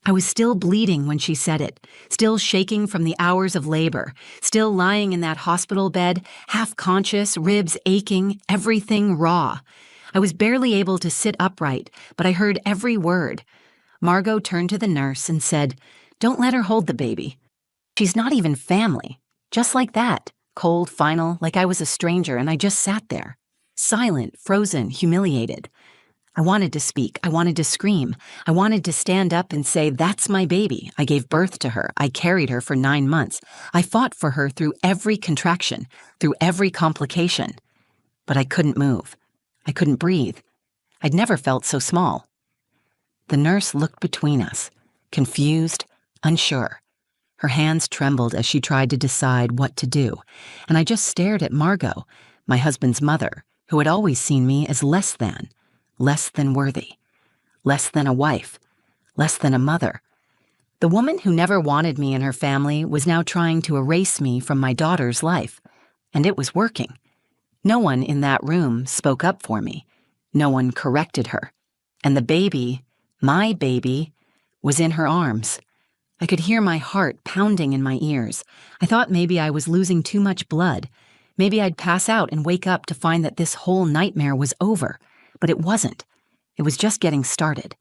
I was still bleeding when she said it, still shaking from the hours of labor, still lying in that hospital bed, half conscious, ribs aching, everything raw. I was barely able to sit upright, but I heard every word. Margot turned to the nurse and said, "Don't let her hold the baby. She's not even family." Just like that, cold, final, like I was a stranger, and I just sat there, silent, frozen, humiliated. I wanted to speak. I wanted to scream. I wanted to stand up and say, "That's my baby. I gave birth to her. I carried her for 9 months. I fought for her through every contraction, through every complication." But I couldn't move. I couldn't breathe. I'd never felt so small. The nurse looked between us, confused, unsure. Her hands trembled as she tried to decide what to do, and I just stared at Margot, my husband's mother, who had always seen me as less than worthy, less than a wife, less than a mother. The woman who never wanted me in her family was now trying to erase me from my daughter's life, and it was working. No one in that room spoke up for me. No one corrected her. And the baby, my baby, was in her arms. I could hear my heart pounding in my ears. I thought maybe I was losing too much blood. Maybe I'd pass out and wake up to find that this whole nightmare was over. But it wasn't. It was just getting started.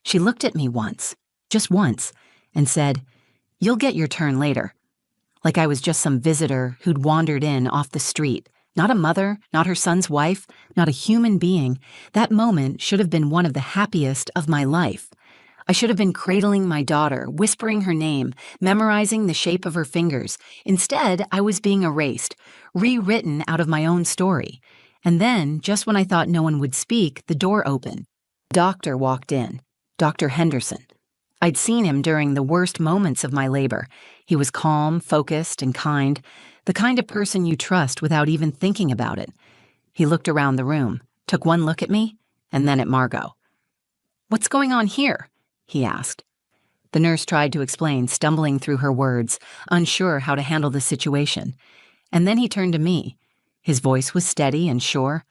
She looked at me once, just once, and said, "You'll get your turn later." Like I was just some visitor who'd wandered in off the street. Not a mother, not her son's wife, not a human being. That moment should have been one of the happiest of my life. I should have been cradling my daughter, whispering her name, memorizing the shape of her fingers. Instead, I was being erased, rewritten out of my own story. And then, just when I thought no one would speak, the door opened. The doctor walked in, Dr. Henderson. I'd seen him during the worst moments of my labor. He was calm, focused, and kind, the kind of person you trust without even thinking about it. He looked around the room, took one look at me, and then at Margot. "What's going on here?" he asked. The nurse tried to explain, stumbling through her words, unsure how to handle the situation. And then he turned to me. His voice was steady and sure.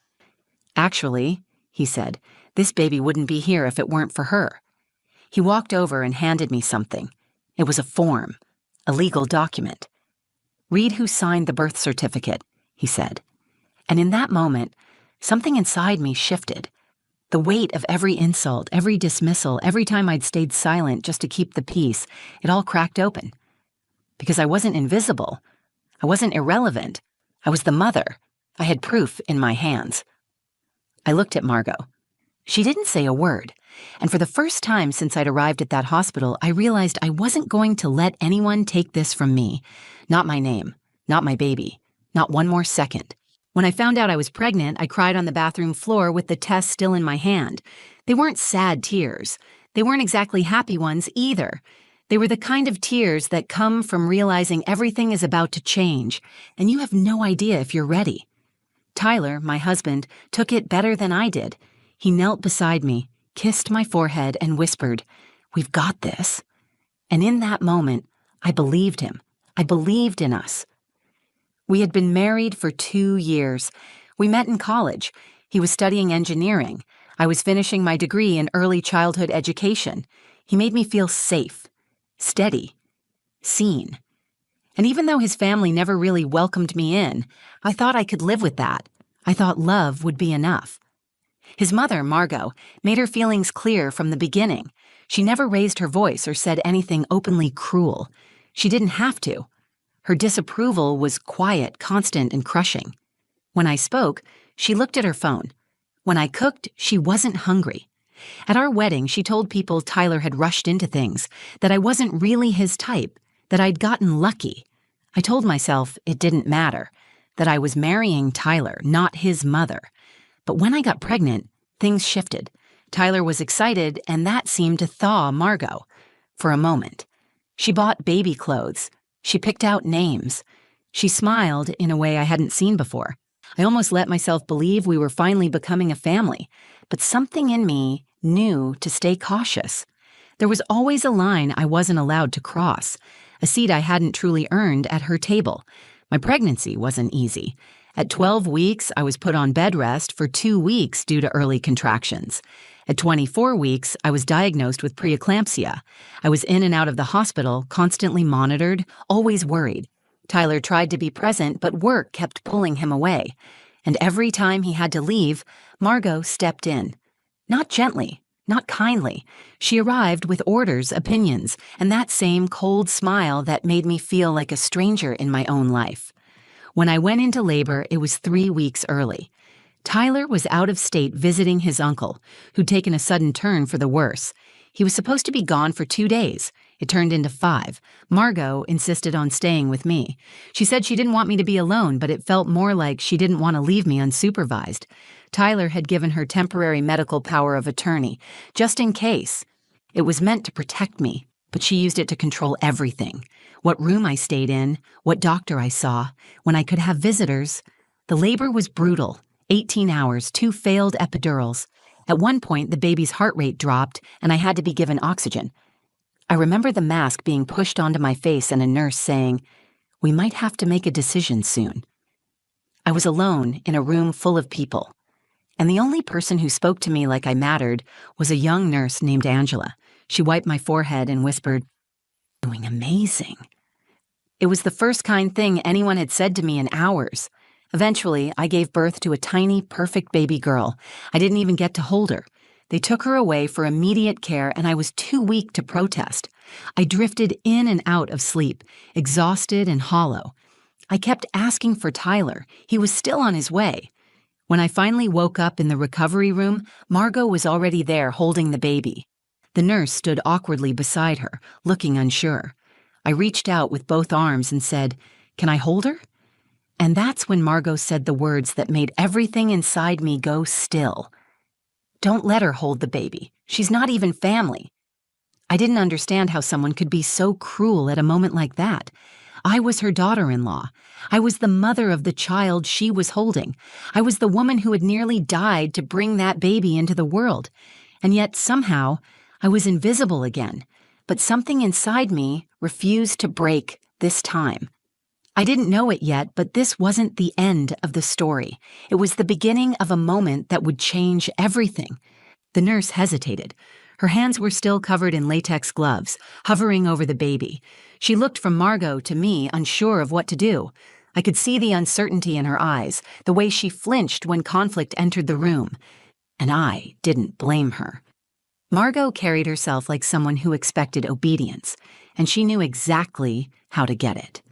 "Actually," he said, "this baby wouldn't be here if it weren't for her." He walked over and handed me something. It was a form, a legal document. "Read who signed the birth certificate," he said. And in that moment, something inside me shifted. The weight of every insult, every dismissal, every time I'd stayed silent just to keep the peace, it all cracked open. Because I wasn't invisible. I wasn't irrelevant. I was the mother. I had proof in my hands. I looked at Margot. She didn't say a word, and for the first time since I'd arrived at that hospital, I realized I wasn't going to let anyone take this from me. Not my name, not my baby, not one more second. When I found out I was pregnant, I cried on the bathroom floor with the test still in my hand. They weren't sad tears. They weren't exactly happy ones either. They were the kind of tears that come from realizing everything is about to change, and you have no idea if you're ready. Tyler, my husband, took it better than I did. He knelt beside me, kissed my forehead, and whispered, "We've got this." And in that moment, I believed him. I believed in us. We had been married for 2 years. We met in college. He was studying engineering. I was finishing my degree in early childhood education. He made me feel safe, steady, seen. And even though his family never really welcomed me in, I thought I could live with that. I thought love would be enough. His mother, Margot, made her feelings clear from the beginning. She never raised her voice or said anything openly cruel. She didn't have to. Her disapproval was quiet, constant, and crushing. When I spoke, she looked at her phone. When I cooked, she wasn't hungry. At our wedding, she told people Tyler had rushed into things, that I wasn't really his type, that I'd gotten lucky. I told myself it didn't matter, that I was marrying Tyler, not his mother. But when I got pregnant, things shifted. Tyler was excited, and that seemed to thaw Margot. For a moment. She bought baby clothes. She picked out names. She smiled in a way I hadn't seen before. I almost let myself believe we were finally becoming a family, but something in me knew to stay cautious. There was always a line I wasn't allowed to cross, a seat I hadn't truly earned at her table. My pregnancy wasn't easy, At 12 weeks, I was put on bed rest for 2 weeks due to early contractions. At 24 weeks, I was diagnosed with preeclampsia. I was in and out of the hospital, constantly monitored, always worried. Tyler tried to be present, but work kept pulling him away. And every time he had to leave, Margot stepped in. Not gently, not kindly. She arrived with orders, opinions, and that same cold smile that made me feel like a stranger in my own life. When I went into labor, it was 3 weeks early. Tyler was out of state visiting his uncle, who'd taken a sudden turn for the worse. He was supposed to be gone for 2 days. It turned into 5. Margot insisted on staying with me. She said she didn't want me to be alone, but it felt more like she didn't want to leave me unsupervised. Tyler had given her temporary medical power of attorney, just in case. It was meant to protect me, but she used it to control everything. What room I stayed in, what doctor I saw, when I could have visitors. The labor was brutal. 18 hours, 2 failed epidurals. At one point, the baby's heart rate dropped, and I had to be given oxygen. I remember the mask being pushed onto my face and a nurse saying, "We might have to make a decision soon." I was alone in a room full of people, and the only person who spoke to me like I mattered was a young nurse named Angela. She wiped my forehead and whispered, "Doing amazing." It was the first kind thing anyone had said to me in hours. Eventually, I gave birth to a tiny, perfect baby girl. I didn't even get to hold her. They took her away for immediate care, and I was too weak to protest. I drifted in and out of sleep, exhausted and hollow. I kept asking for Tyler. He was still on his way. When I finally woke up in the recovery room, Margot was already there holding the baby. The nurse stood awkwardly beside her, looking unsure. I reached out with both arms and said, "Can I hold her?" And that's when Margot said the words that made everything inside me go still. "Don't let her hold the baby. She's not even family." I didn't understand how someone could be so cruel at a moment like that. I was her daughter-in-law. I was the mother of the child she was holding. I was the woman who had nearly died to bring that baby into the world. And yet, somehow, I was invisible again. But something inside me refused to break this time. I didn't know it yet, but this wasn't the end of the story. It was the beginning of a moment that would change everything. The nurse hesitated. Her hands were still covered in latex gloves, hovering over the baby. She looked from Margot to me, unsure of what to do. I could see the uncertainty in her eyes, the way she flinched when conflict entered the room. And I didn't blame her. Margot carried herself like someone who expected obedience, and she knew exactly how to get it.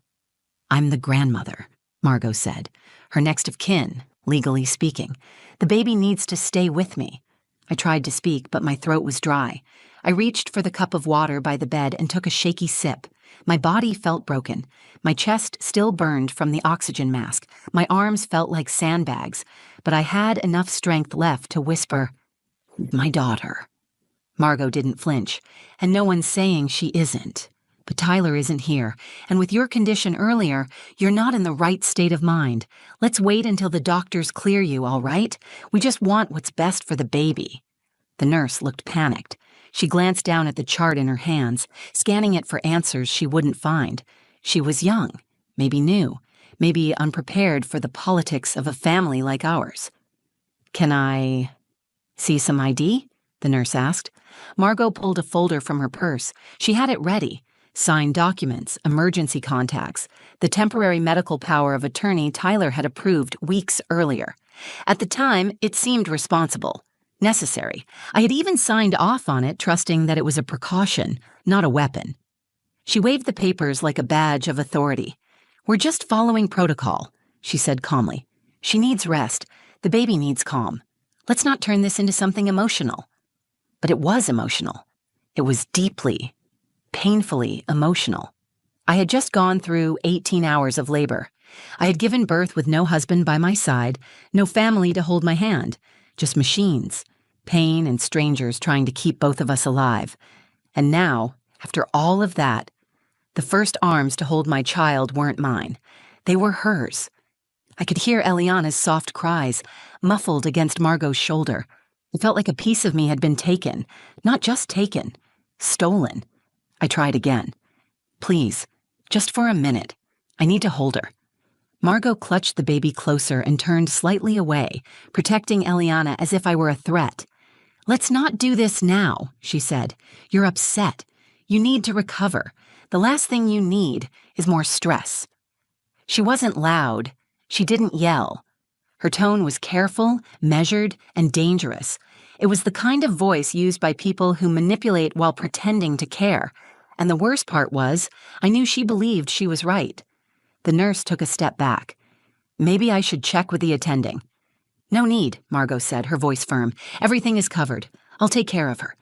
"I'm the grandmother," Margot said, "her next of kin, legally speaking. The baby needs to stay with me." I tried to speak, but my throat was dry. I reached for the cup of water by the bed and took a shaky sip. My body felt broken. My chest still burned from the oxygen mask. My arms felt like sandbags, but I had enough strength left to whisper, "My daughter." Margot didn't flinch, and no one's saying she isn't. But Tyler isn't here, and with your condition earlier, you're not in the right state of mind. Let's wait until the doctors clear you, all right? We just want what's best for the baby. The nurse looked panicked. She glanced down at the chart in her hands, scanning it for answers she wouldn't find. She was young, maybe new, maybe unprepared for the politics of a family like ours. "Can I see some ID?" the nurse asked. Margot pulled a folder from her purse. She had it ready. Signed documents, emergency contacts, the temporary medical power of attorney Tyler had approved weeks earlier. At the time, it seemed responsible, necessary. I had even signed off on it, trusting that it was a precaution, not a weapon. She waved the papers like a badge of authority. "We're just following protocol," she said calmly. "She needs rest. The baby needs calm. Let's not turn this into something emotional." But it was emotional. It was deeply, painfully emotional. I had just gone through 18 hours of labor. I had given birth with no husband by my side, no family to hold my hand, just machines, pain and strangers trying to keep both of us alive. And now, after all of that, the first arms to hold my child weren't mine. They were hers. I could hear Eliana's soft cries, muffled against Margot's shoulder. It felt like a piece of me had been taken, not just taken, stolen. I tried again. "Please, just for a minute. I need to hold her." Margot clutched the baby closer and turned slightly away, protecting Eliana as if I were a threat. "Let's not do this now," she said. "You're upset. You need to recover. The last thing you need is more stress." She wasn't loud. She didn't yell. Her tone was careful, measured, and dangerous. It was the kind of voice used by people who manipulate while pretending to care. And the worst part was, I knew she believed she was right. The nurse took a step back. "Maybe I should check with the attending." "No need," Margot said, her voice firm. "Everything is covered. I'll take care of her."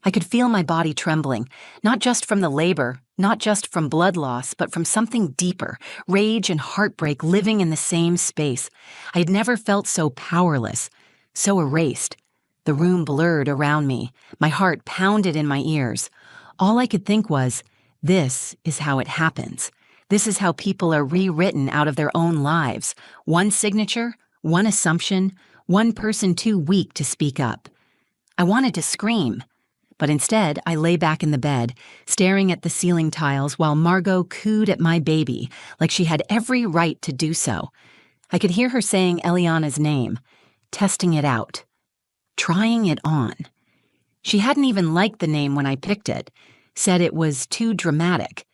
I could feel my body trembling, not just from the labor, not just from blood loss, but from something deeper, rage and heartbreak living in the same space. I had never felt so powerless, so erased. The room blurred around me. My heart pounded in my ears. All I could think was, this is how it happens. This is how people are rewritten out of their own lives. One signature, one assumption, one person too weak to speak up. I wanted to scream, but instead I lay back in the bed, staring at the ceiling tiles while Margot cooed at my baby like she had every right to do so. I could hear her saying Eliana's name, testing it out, trying it on. She hadn't even liked the name when I picked it, said it was too dramatic,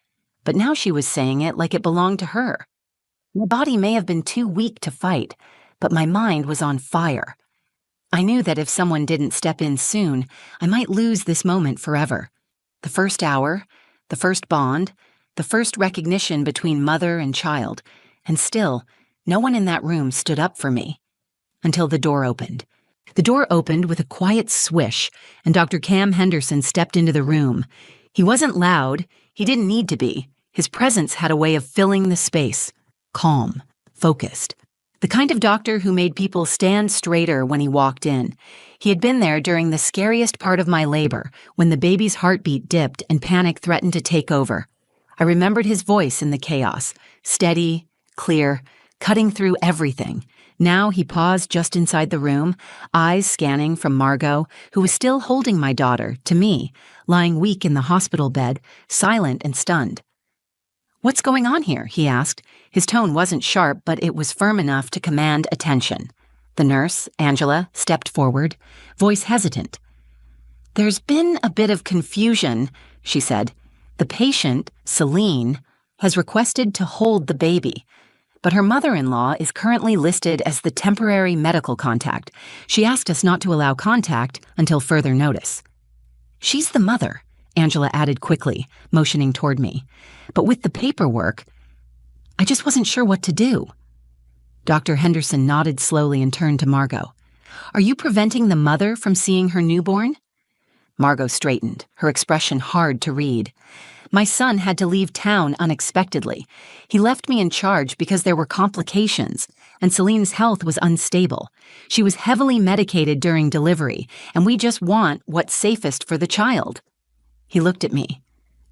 but now she was saying it like it belonged to her. My body may have been too weak to fight, but my mind was on fire. I knew that if someone didn't step in soon, I might lose this moment forever. The first hour, the first bond, the first recognition between mother and child, and still, no one in that room stood up for me. Until the door opened. The door opened with a quiet swish, and Dr. Cam Henderson stepped into the room. He wasn't loud. He didn't need to be. His presence had a way of filling the space. Calm, focused. The kind of doctor who made people stand straighter when he walked in. He had been there during the scariest part of my labor, when the baby's heartbeat dipped and panic threatened to take over. I remembered his voice in the chaos, steady, clear, cutting through everything. Now he paused just inside the room, eyes scanning from Margot, who was still holding my daughter, to me, lying weak in the hospital bed, silent and stunned. "What's going on here?" he asked. His tone wasn't sharp, but it was firm enough to command attention. The nurse, Angela, stepped forward, voice hesitant. "There's been a bit of confusion," she said. "The patient, Celine, has requested to hold the baby, but her mother-in-law is currently listed as the temporary medical contact. She asked us not to allow contact until further notice." "She's the mother," Angela added quickly, motioning toward me. "But with the paperwork, I just wasn't sure what to do." Dr. Henderson nodded slowly and turned to Margot. "Are you preventing the mother from seeing her newborn?" Margot straightened, her expression hard to read. "My son had to leave town unexpectedly. He left me in charge because there were complications, and Celine's health was unstable. She was heavily medicated during delivery, and we just want what's safest for the child." He looked at me.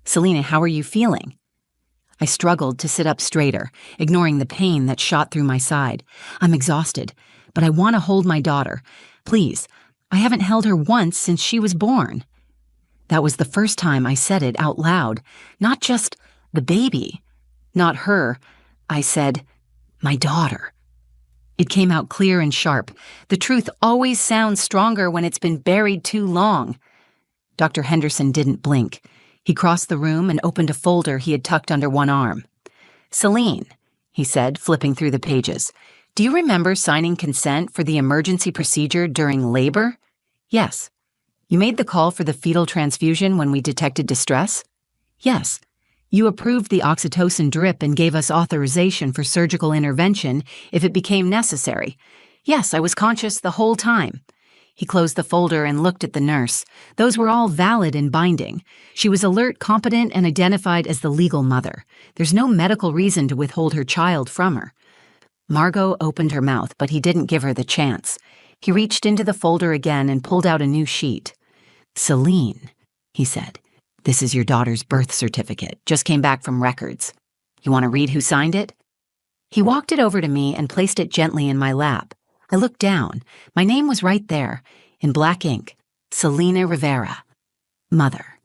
"Selena, how are you feeling?" I struggled to sit up straighter, ignoring the pain that shot through my side. "I'm exhausted, but I want to hold my daughter. Please, I haven't held her once since she was born." That was the first time I said it out loud. Not just the baby, not her. I said, my daughter. It came out clear and sharp. The truth always sounds stronger when it's been buried too long. Dr. Henderson didn't blink. He crossed the room and opened a folder he had tucked under one arm. "Celine," he said, flipping through the pages, "do you remember signing consent for the emergency procedure during labor?" "Yes." "You made the call for the fetal transfusion when we detected distress?" "Yes." "You approved the oxytocin drip and gave us authorization for surgical intervention if it became necessary?" "Yes, I was conscious the whole time." He closed the folder and looked at the nurse. Those were all valid and binding. She was alert, competent, and identified as the legal mother. There's no medical reason to withhold her child from her. Margot opened her mouth, but he didn't give her the chance. He reached into the folder again and pulled out a new sheet. "Celine," he said, "this is your daughter's birth certificate. Just came back from records. You want to read who signed it?" He walked it over to me and placed it gently in my lap. I looked down. My name was right there, in black ink. Selena Rivera. Mother.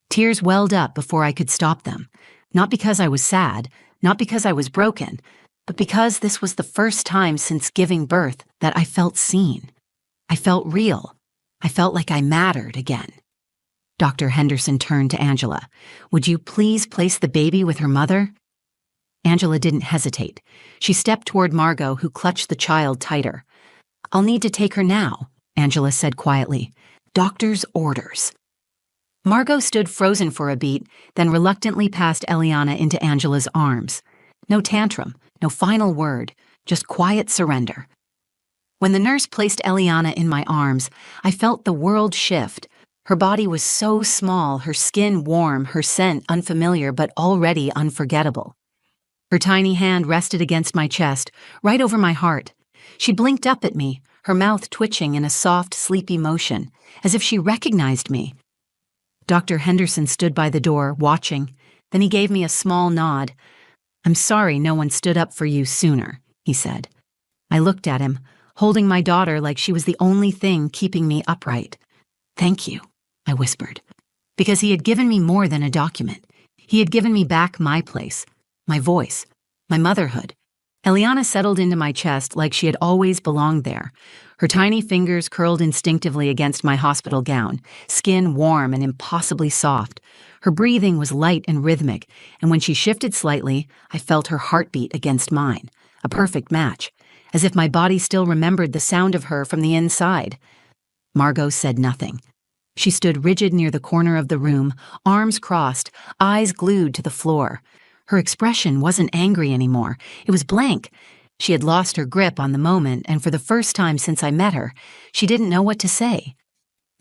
Tears welled up before I could stop them. Not because I was sad, not because I was broken, but because this was the first time since giving birth that I felt seen. I felt real. I felt like I mattered again. Dr. Henderson turned to Angela. "Would you please place the baby with her mother?" Angela didn't hesitate. She stepped toward Margot, who clutched the child tighter. "I'll need to take her now," Angela said quietly. "Doctor's orders." Margot stood frozen for a beat, then reluctantly passed Eliana into Angela's arms. No tantrum, no final word, just quiet surrender. When the nurse placed Eliana in my arms, I felt the world shift. Her body was so small, her skin warm, her scent unfamiliar but already unforgettable. Her tiny hand rested against my chest, right over my heart. She blinked up at me, her mouth twitching in a soft, sleepy motion, as if she recognized me. Dr. Henderson stood by the door, watching. Then he gave me a small nod. "I'm sorry no one stood up for you sooner," he said. I looked at him, holding my daughter like she was the only thing keeping me upright. "Thank you," I whispered, because he had given me more than a document. He had given me back my place, my voice, my motherhood. Eliana settled into my chest like she had always belonged there. Her tiny fingers curled instinctively against my hospital gown, skin warm and impossibly soft. Her breathing was light and rhythmic, and when she shifted slightly, I felt her heartbeat against mine, a perfect match, as if my body still remembered the sound of her from the inside. Margot said nothing. She stood rigid near the corner of the room, arms crossed, eyes glued to the floor. Her expression wasn't angry anymore. It was blank. She had lost her grip on the moment, and for the first time since I met her, she didn't know what to say.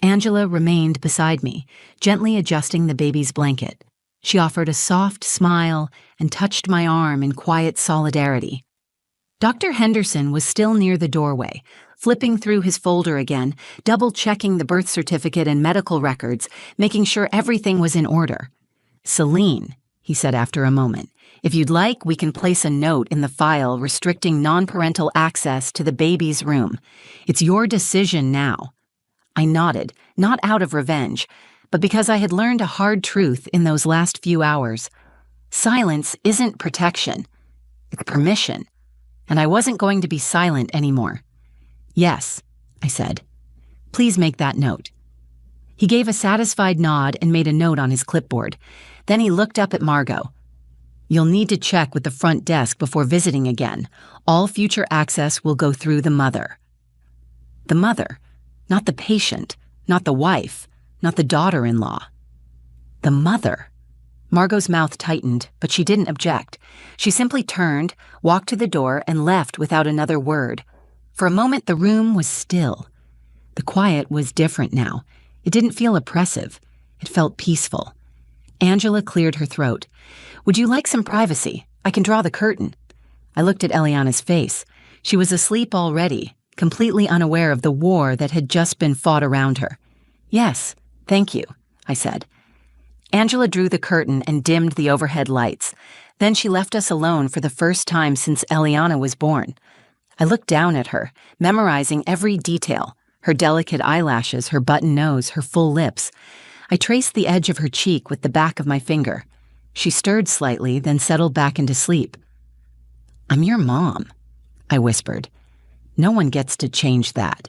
Angela remained beside me, gently adjusting the baby's blanket. She offered a soft smile and touched my arm in quiet solidarity. Dr. Henderson was still near the doorway, flipping through his folder again, double-checking the birth certificate and medical records, making sure everything was in order. "Celine," he said after a moment, "if you'd like, we can place a note in the file restricting non-parental access to the baby's room. It's your decision now." I nodded, not out of revenge, but because I had learned a hard truth in those last few hours. Silence isn't protection. It's permission. And I wasn't going to be silent anymore. "Yes," I said. "Please make that note." He gave a satisfied nod and made a note on his clipboard. Then he looked up at Margot. "You'll need to check with the front desk before visiting again. All future access will go through the mother." The mother, not the patient, not the wife, not the daughter-in-law. The mother. Margot's mouth tightened, but she didn't object. She simply turned, walked to the door, and left without another word. For a moment, the room was still. The quiet was different now. It didn't feel oppressive. It felt peaceful. Angela cleared her throat. "Would you like some privacy? I can draw the curtain." I looked at Eliana's face. She was asleep already, completely unaware of the war that had just been fought around her. "Yes, thank you," I said. Angela drew the curtain and dimmed the overhead lights. Then she left us alone for the first time since Eliana was born. I looked down at her, memorizing every detail, her delicate eyelashes, her button nose, her full lips. I traced the edge of her cheek with the back of my finger. She stirred slightly, then settled back into sleep. "I'm your mom," I whispered. "No one gets to change that."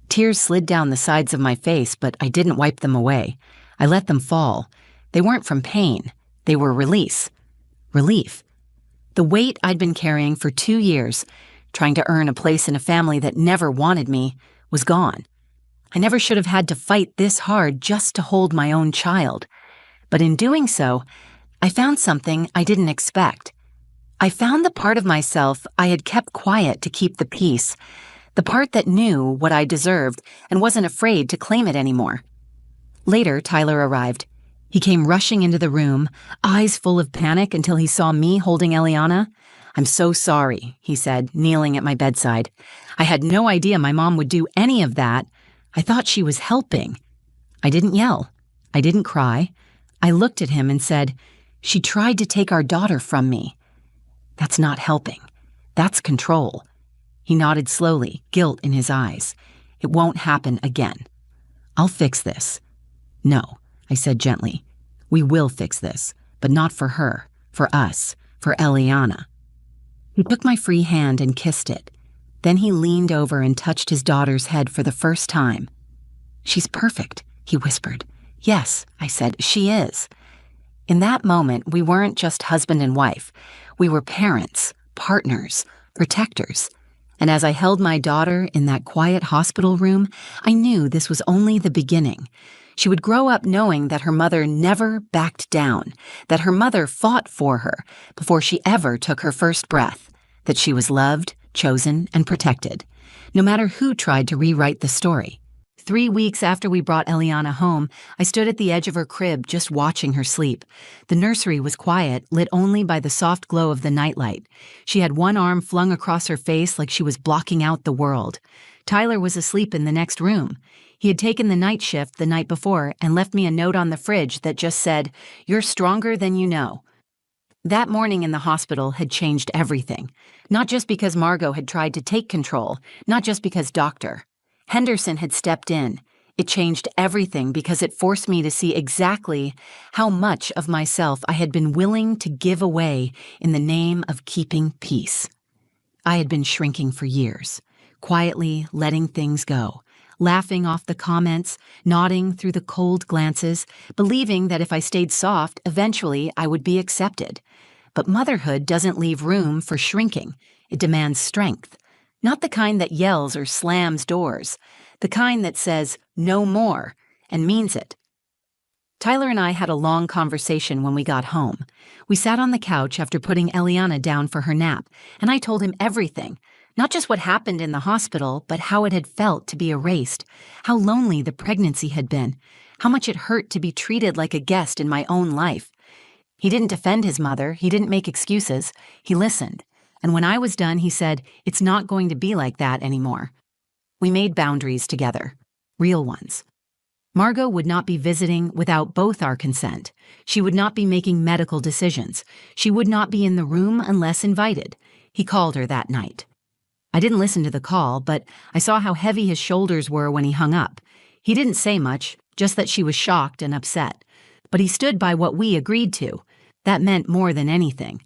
Tears slid down the sides of my face, but I didn't wipe them away. I let them fall. They weren't from pain. They were release. Relief. The weight I'd been carrying for 2 years, trying to earn a place in a family that never wanted me, was gone. I never should have had to fight this hard just to hold my own child. But in doing so, I found something I didn't expect. I found the part of myself I had kept quiet to keep the peace, the part that knew what I deserved and wasn't afraid to claim it anymore. Later, Tyler arrived. He came rushing into the room, eyes full of panic until he saw me holding Eliana. "I'm so sorry," he said, kneeling at my bedside. "I had no idea my mom would do any of that. I thought she was helping." I didn't yell. I didn't cry. I looked at him and said, "She tried to take our daughter from me." "That's not helping. That's control." He nodded slowly, guilt in his eyes. "It won't happen again. I'll fix this." "No," I said gently. "We will fix this, but not for her, for us, for Eliana." He took my free hand and kissed it. Then he leaned over and touched his daughter's head for the first time. "She's perfect," he whispered. "Yes," I said, "she is." In that moment, we weren't just husband and wife. We were parents, partners, protectors. And as I held my daughter in that quiet hospital room, I knew this was only the beginning. She would grow up knowing that her mother never backed down, that her mother fought for her before she ever took her first breath, that she was loved, chosen, and protected, no matter who tried to rewrite the story. 3 weeks after we brought Eliana home, I stood at the edge of her crib just watching her sleep. The nursery was quiet, lit only by the soft glow of the nightlight. She had one arm flung across her face like she was blocking out the world. Tyler was asleep in the next room. He had taken the night shift the night before and left me a note on the fridge that just said, "You're stronger than you know." That morning in the hospital had changed everything. Not just because Margot had tried to take control, not just because Dr. Henderson had stepped in. It changed everything because it forced me to see exactly how much of myself I had been willing to give away in the name of keeping peace. I had been shrinking for years, quietly letting things go, laughing off the comments, nodding through the cold glances, believing that if I stayed soft, eventually I would be accepted. But motherhood doesn't leave room for shrinking. It demands strength. Not the kind that yells or slams doors, the kind that says, "No more," and means it. Tyler and I had a long conversation when we got home. We sat on the couch after putting Eliana down for her nap, and I told him everything, not just what happened in the hospital, but how it had felt to be erased, how lonely the pregnancy had been, how much it hurt to be treated like a guest in my own life. He didn't defend his mother, he didn't make excuses, he listened. And when I was done, he said, "It's not going to be like that anymore." We made boundaries together, real ones. Margot would not be visiting without both our consent. She would not be making medical decisions. She would not be in the room unless invited. He called her that night. I didn't listen to the call, but I saw how heavy his shoulders were when he hung up. He didn't say much, just that she was shocked and upset. But he stood by what we agreed to. That meant more than anything.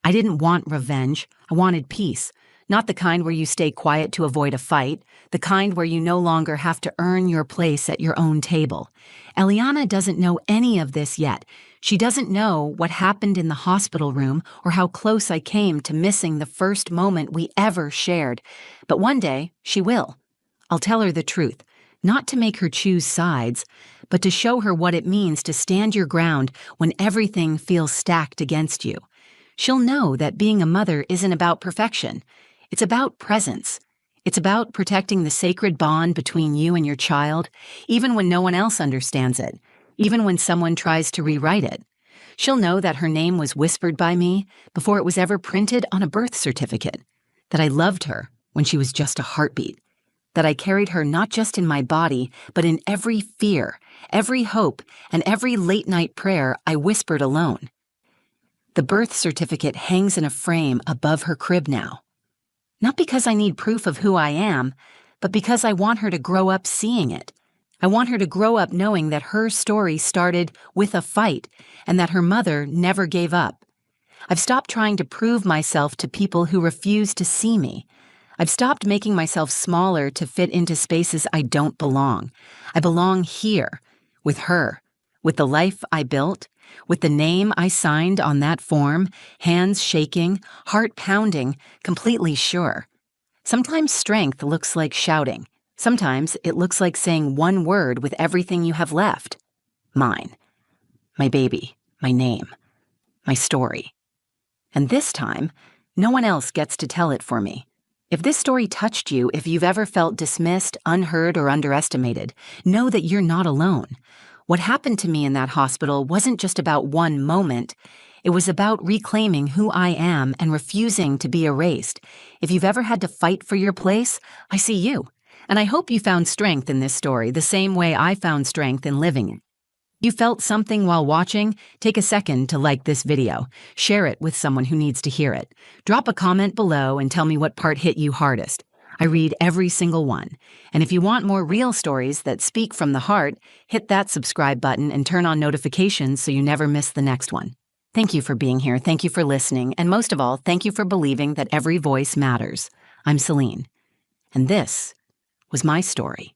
I didn't want revenge. I wanted peace. Not the kind where you stay quiet to avoid a fight, the kind where you no longer have to earn your place at your own table. Eliana doesn't know any of this yet. She doesn't know what happened in the hospital room or how close I came to missing the first moment we ever shared. But one day, she will. I'll tell her the truth, not to make her choose sides, but to show her what it means to stand your ground when everything feels stacked against you. She'll know that being a mother isn't about perfection. It's about presence. It's about protecting the sacred bond between you and your child, even when no one else understands it, even when someone tries to rewrite it. She'll know that her name was whispered by me before it was ever printed on a birth certificate, that I loved her when she was just a heartbeat, that I carried her not just in my body, but in every fear, every hope, and every late-night prayer I whispered alone. The birth certificate hangs in a frame above her crib now. Not because I need proof of who I am, but because I want her to grow up seeing it. I want her to grow up knowing that her story started with a fight and that her mother never gave up. I've stopped trying to prove myself to people who refuse to see me. I've stopped making myself smaller to fit into spaces I don't belong. I belong here, with her, with the life I built, with the name I signed on that form, hands shaking, heart pounding, completely sure. Sometimes strength looks like shouting. Sometimes it looks like saying one word with everything you have left. Mine. My baby. My name. My story. And this time, no one else gets to tell it for me. If this story touched you, if you've ever felt dismissed, unheard, or underestimated, know that you're not alone. What happened to me in that hospital wasn't just about one moment. It was about reclaiming who I am and refusing to be erased. If you've ever had to fight for your place, I see you. And I hope you found strength in this story the same way I found strength in living it. You felt something while watching? Take a second to like this video. Share it with someone who needs to hear it. Drop a comment below and tell me what part hit you hardest. I read every single one. And if you want more real stories that speak from the heart, hit that subscribe button and turn on notifications so you never miss the next one. Thank you for being here. Thank you for listening. And most of all, thank you for believing that every voice matters. I'm Celine, and this was my story.